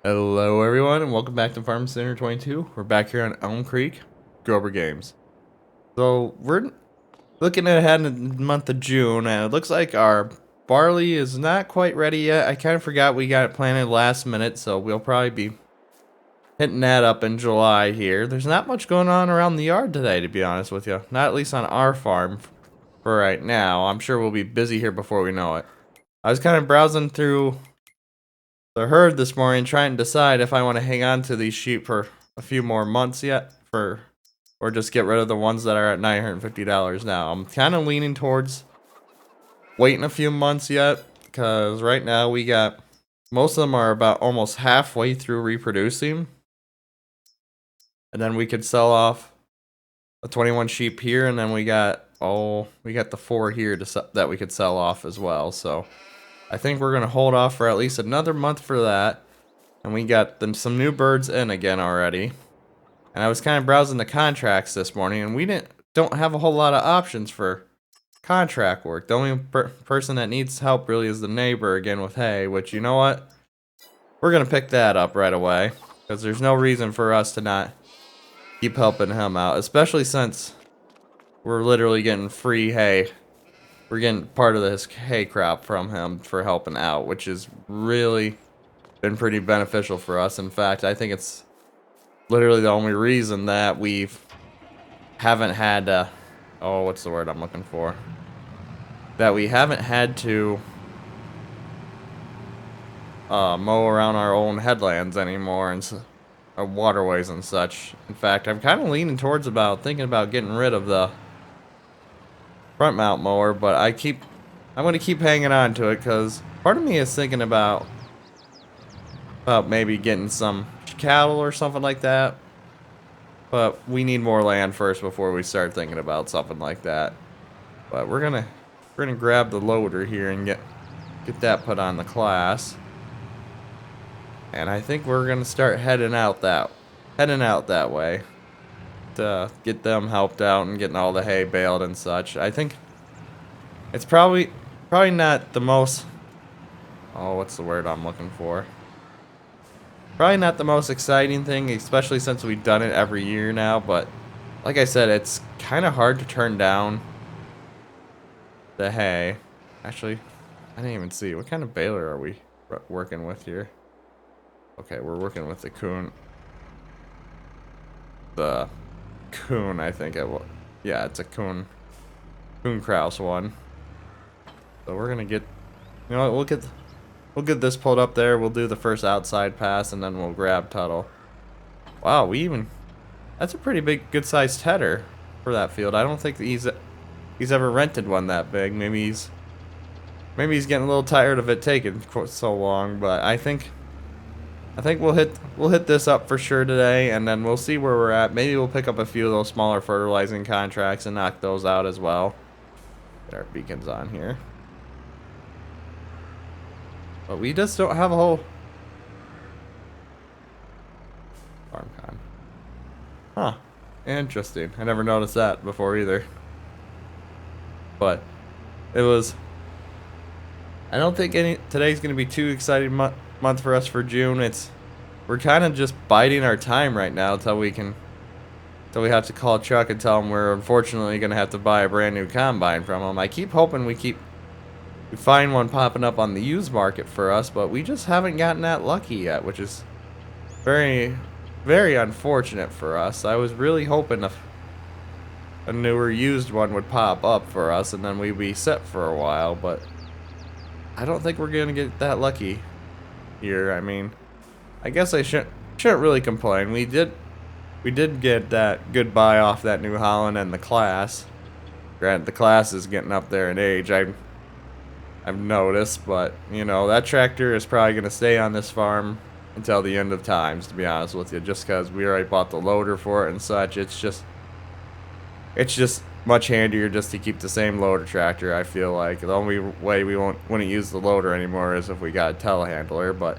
Hello everyone and welcome back to Farm Center 22. We're back here on Elm Creek, Grober Games. So we're looking ahead in the month of June and it looks like our barley is not quite ready yet. I kind of forgot we got it planted last minute, so we'll probably be hitting that up in July here. There's not much going on around the yard today, to be honest with you. Not at least on our farm for right now. I'm sure we'll be busy here before we know it. I was kind of browsing through the herd this morning trying to decide if I want to hang on to these sheep for a few more months yet or just get rid of the ones that are at $950 now. I'm kind of leaning towards waiting a few months yet because right now we got most of them are about almost halfway through reproducing, and then we could sell off a 21 sheep here, and then we got the 4 here that we could sell off as well. So I think we're gonna hold off for at least another month for that. And we got some new birds in again already. And I was kind of browsing the contracts this morning, and we don't have a whole lot of options for contract work. The only person that needs help really is the neighbor again with hay, which, you know what? We're gonna pick that up right away because there's no reason for us to not keep helping him out, especially since we're literally getting free hay. We're getting part of this hay crop from him for helping out, which is really been pretty beneficial for us. In fact, I think it's literally the only reason that we haven't had what's the word I'm looking for? That we haven't had to mow around our own headlands anymore and waterways and such. In fact, I'm kind of leaning towards thinking about getting rid of the front mount mower, but I'm going to keep hanging on to it because part of me is thinking about maybe getting some cattle or something like that. But we need more land first before we start thinking about something like that. But we're gonna grab the loader here and get that put on the class. And I think we're gonna start heading out that way to get them helped out and getting all the hay baled and such. I think it's probably not the most what's the word I'm looking for? Probably not the most exciting thing, especially since we've done it every year now, but like I said, it's kind of hard to turn down the hay. Actually, I didn't even see. What kind of baler are we working with here? Okay, we're working with the coon. The coon, I think it will. Yeah, it's a coon Kraus one. So we're gonna get, you know what, we'll get this pulled up there. We'll do the first outside pass, and then we'll grab Tuttle. Wow, that's a pretty big, good-sized header for that field. I don't think that he's ever rented one that big. Maybe he's getting a little tired of it taking so long. But I think we'll hit this up for sure today, and then we'll see where we're at. Maybe we'll pick up a few of those smaller fertilizing contracts and knock those out as well. Get our beacons on here. But we just don't have a whole farm con. Huh. Interesting. I never noticed that before either. But it was. I don't think today's gonna be too exciting month for us for June. We're kind of just biding our time right now till we have to call Chuck and tell him we're unfortunately gonna have to buy a brand new combine from him. I keep hoping we find one popping up on the used market for us, but we just haven't gotten that lucky yet, which is very, very unfortunate for us. I was really hoping a newer used one would pop up for us and then we'd be set for a while, but I don't think we're gonna get that lucky here. I mean, I guess I shouldn't really complain. We did get that good buy off that New Holland and the class. Granted, the class is getting up there in age, I've noticed, but you know, that tractor is probably gonna stay on this farm until the end of times, to be honest with you, just because we already bought the loader for it and such. It's just much handier just to keep the same loader tractor. I feel like the only way we wouldn't use the loader anymore is if we got a telehandler, but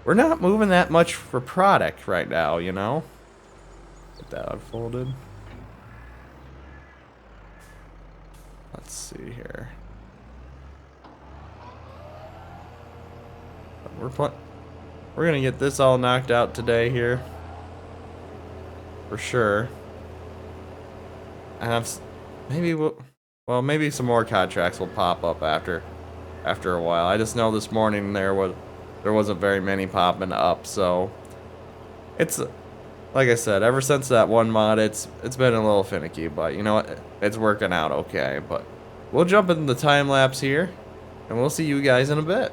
we're not moving that much for product right now, you know. Get that unfolded. Let's see here. We're gonna get this all knocked out today here. For sure. I have maybe well, maybe some more contracts will pop up after a while. I just know this morning there wasn't very many popping up, so it's like I said, ever since that one mod, it's been a little finicky, but you know what? It's working out okay. But we'll jump in the time lapse here, and we'll see you guys in a bit.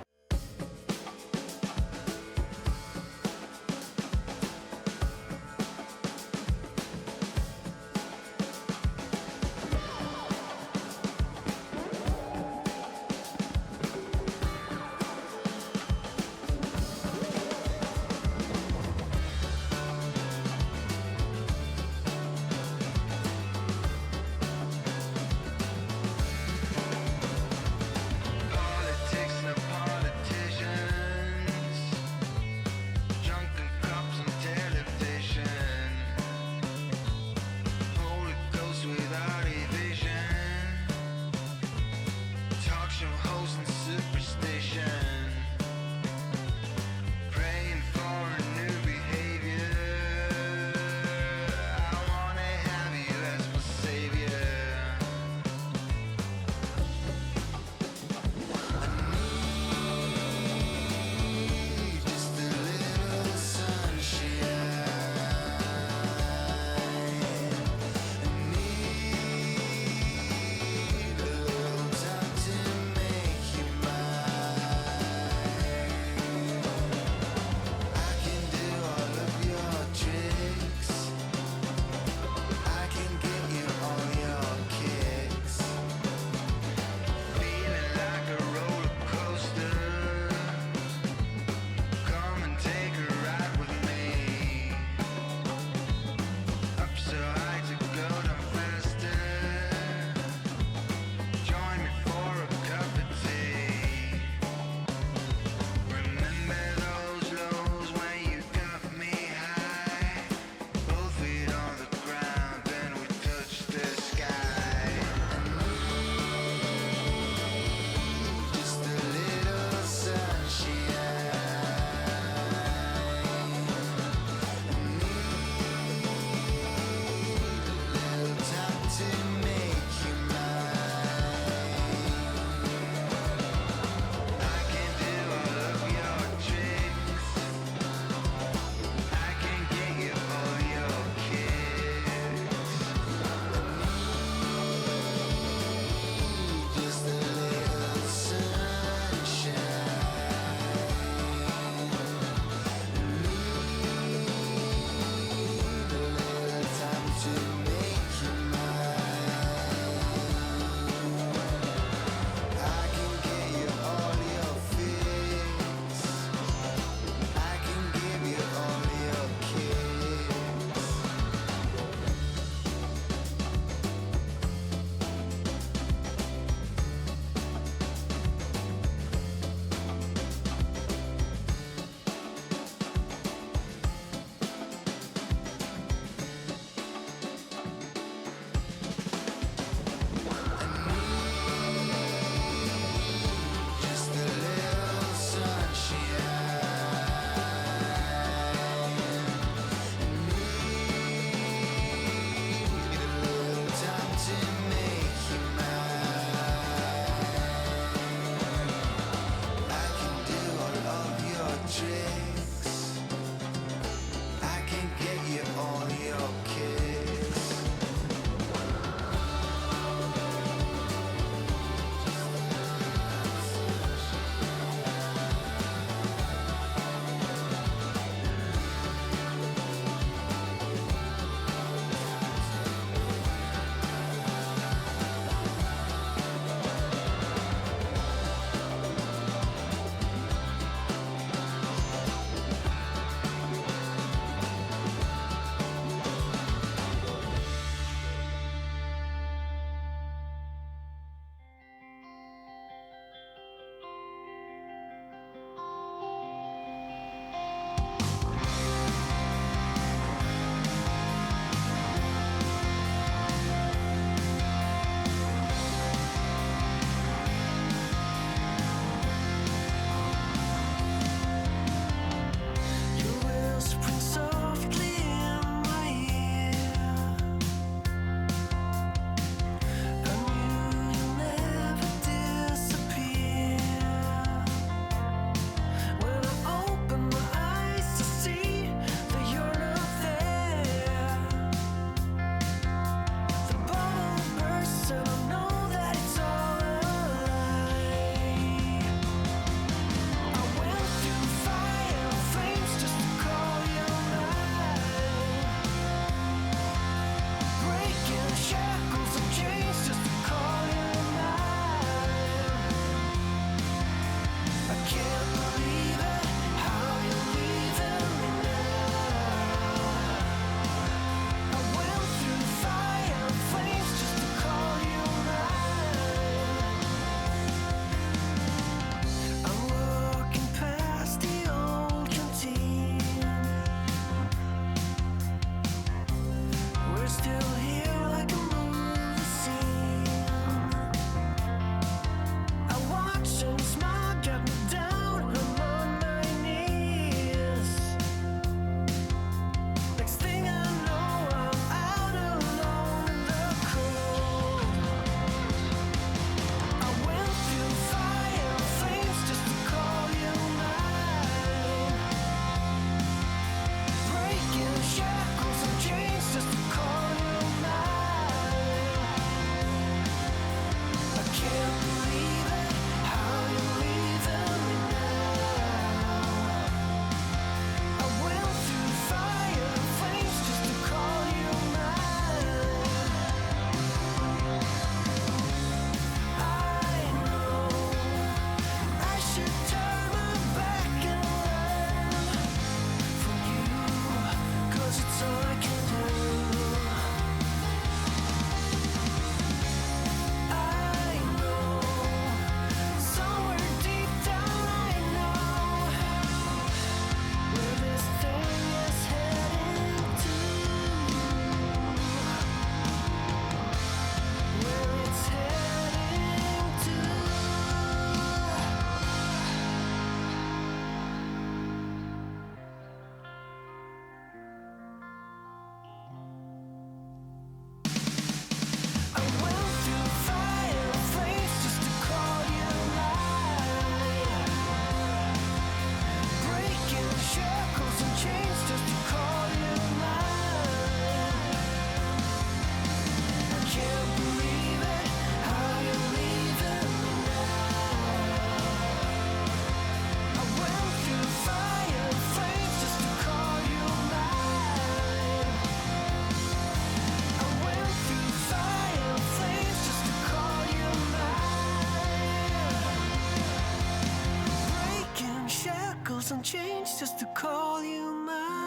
doesn't change just to call you mine.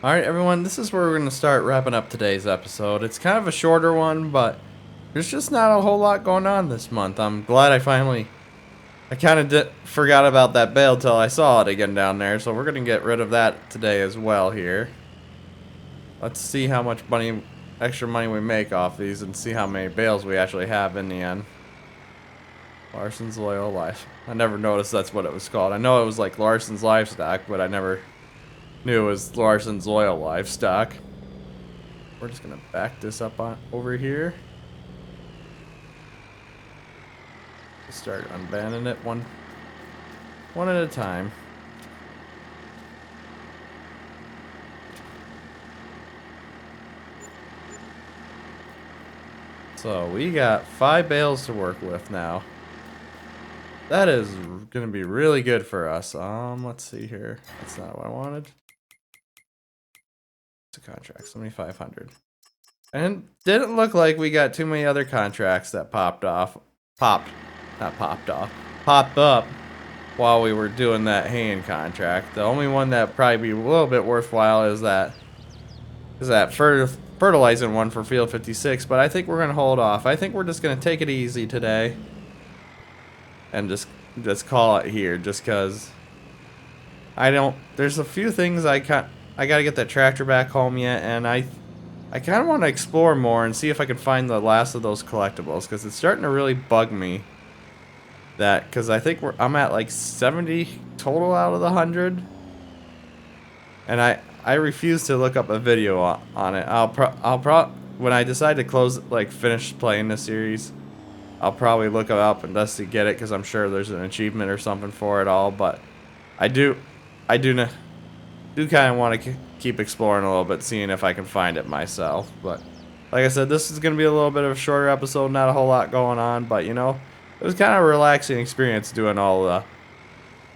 Alright, everyone, this is where we're going to start wrapping up today's episode. It's kind of a shorter one, but there's just not a whole lot going on this month. I'm glad I kind of forgot about that bale till I saw it again down there, so we're going to get rid of that today as well here. Let's see how much extra money we make off these and see how many bales we actually have in the end. Larson's Loyal Life. I never noticed that's what it was called. I know it was like Larson's Livestock, but I never knew it was Larson's Loyal Livestock. We're just gonna back this up over here. Just start unbanning it one at a time. So we got 5 bales to work with now. That is gonna be really good for us. Let's see here. That's not what I wanted. It's a contract, 7,500. And it didn't look like we got too many other contracts that popped off. Popped up while we were doing that haying contract. The only one that probably be a little bit worthwhile is that fertilizing one for field 56, but I think we're gonna hold off. I think we're just gonna take it easy today and just call it here, just cause there's a few things I gotta get that tractor back home yet, and I kind of want to explore more and see if I can find the last of those collectibles, because it's starting to really bug me that, because I think I'm at like 70 total out of the 100, and I refuse to look up a video on it. When I decide to finish playing this series, I'll probably look it up and just to get it, because I'm sure there's an achievement or something for it all. But I do kind of want to keep exploring a little bit, seeing if I can find it myself. But like I said, this is going to be a little bit of a shorter episode, not a whole lot going on, but you know, it was kind of a relaxing experience doing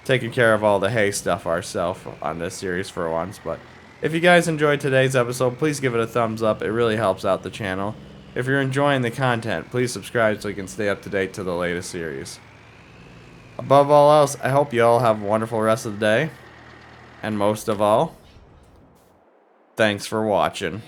taking care of all the hay stuff ourselves on this series for once. But if you guys enjoyed today's episode, please give it a thumbs up. It really helps out the channel. If you're enjoying the content, please subscribe so you can stay up to date to the latest series. Above all else, I hope you all have a wonderful rest of the day. And most of all, thanks for watching.